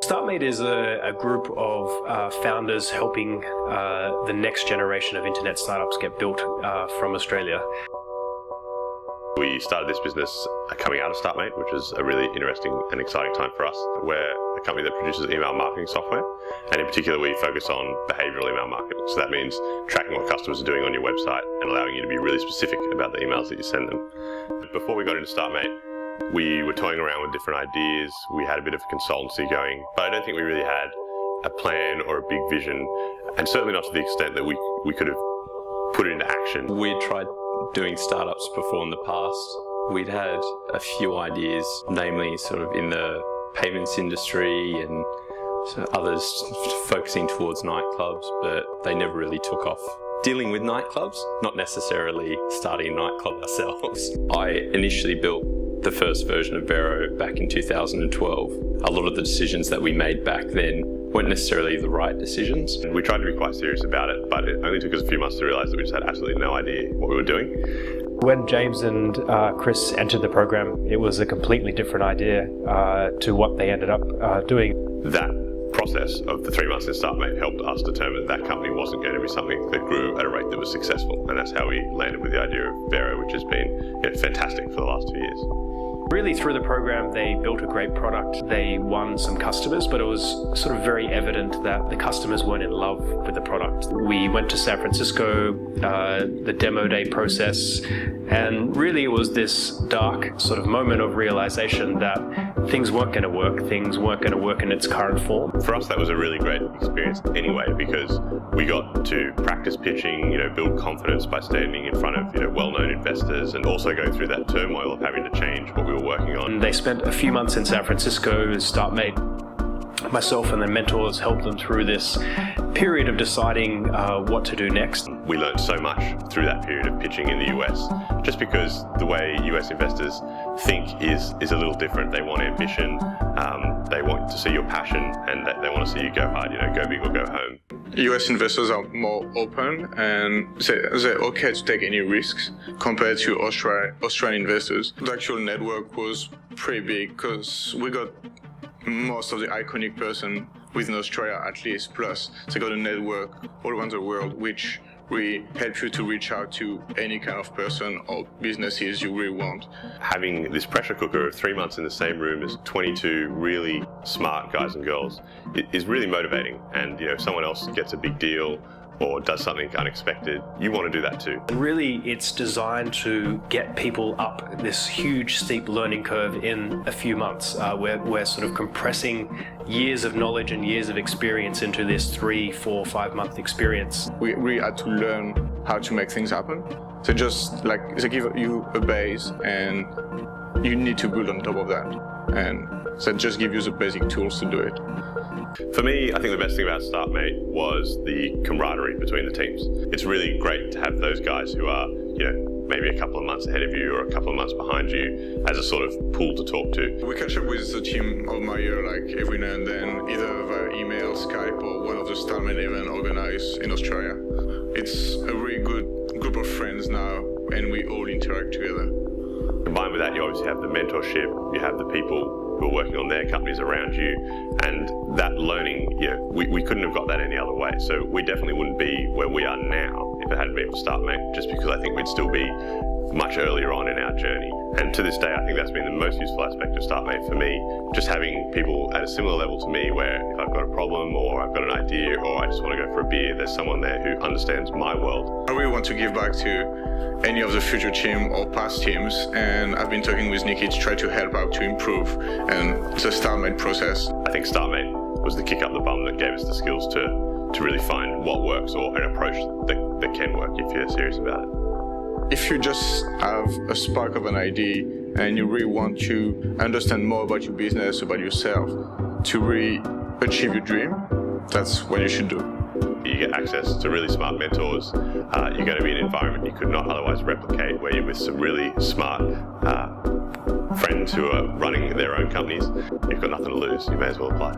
Startmate is a group of founders helping the next generation of internet startups get built from Australia. We started this business coming out of Startmate, which is a really interesting and exciting time for us. We're a company that produces email marketing software, and in particular we focus on behavioural email marketing. So that means tracking what customers are doing on your website and allowing you to be really specific about the emails that you send them. Before we got into Startmate, we were toying around with different ideas. We had a bit of consultancy going, but I don't think we really had a plan or a big vision, and certainly not to the extent that we could have put it into action. We'd tried doing startups before in the past. We'd had a few ideas, namely sort of in the payments industry and others focusing towards nightclubs, but they never really took off. Dealing with nightclubs, not necessarily starting a nightclub ourselves. I initially built the first version of Vero back in 2012. A lot of the decisions that we made back then weren't necessarily the right decisions. We tried to be quite serious about it, but it only took us a few months to realise that we just had absolutely no idea what we were doing. When James and Chris entered the program, it was a completely different idea to what they ended up doing. That process of the 3 months in Startmate helped us determine that company wasn't going to be something that grew at a rate that was successful, and that's how we landed with the idea of Vero, which has been fantastic for the last 2 years. Really, through the program, they built a great product. They won some customers, but it was sort of very evident that the customers weren't in love with the product. We went to San Francisco, the demo day process, and really it was this dark sort of moment of realization that things weren't going to work in its current form. For us, that was a really great experience anyway, because we got to practice pitching, build confidence by standing in front of well-known investors, and also go through that turmoil of having to change what we were working on. They spent a few months in San Francisco. Startmate, myself and their mentors helped them through this period of deciding what to do next. We learned so much through that period of pitching in the US, just because the way US investors think is a little different. They want ambition, they want to see your passion, and they want to see you go hard, go big or go home. US investors are more open and they're okay to take any risks compared to Australian investors. The actual network was pretty big because we got most of the iconic person within Australia at least, plus they got a network all around the world which really help you to reach out to any kind of person or businesses you really want. Having this pressure cooker of 3 months in the same room as 22 really smart guys and girls is really motivating, and if someone else gets a big deal or does something unexpected, you want to do that too. And really, it's designed to get people up this huge, steep learning curve in a few months. We're sort of compressing years of knowledge and years of experience into this 3, 4, 5 month experience. We really had to learn how to make things happen. So just they give you a base and you need to build on top of that. And so just give you the basic tools to do it. For me, I think the best thing about Startmate was the camaraderie between the teams. It's really great to have those guys who are, maybe a couple of months ahead of you or a couple of months behind you as a sort of pool to talk to. We catch up with the team of my year every now and then, either via email, Skype, or one of the Startmate events organized in Australia. It's a really good group of friends now, and we all interact together. Combined with that, you obviously have the mentorship, you have the people who are working on their companies around you, and that learning, we couldn't have got that any other way. So we definitely wouldn't be where we are now if it hadn't been for Startmate, just because I think we'd still be much earlier on in our journey. And to this day, I think that's been the most useful aspect of Startmate for me, just having people at a similar level to me, where if I've got a problem or I've got an idea or I just want to go for a beer, there's someone there who understands my world. I really want to give back to any of the future team or past teams, and I've been talking with Nikki to try to help out to improve and the Startmate process. I think Startmate was the kick up the bum that gave us the skills to really find what works, or an approach that can work if you're serious about it. If you just have a spark of an idea and you really want to understand more about your business, about yourself, to really achieve your dream, that's what you should do. You get access to really smart mentors. You're going to be in an environment you could not otherwise replicate, where you're with some really smart friends who are running their own companies. You've got nothing to lose. You may as well apply.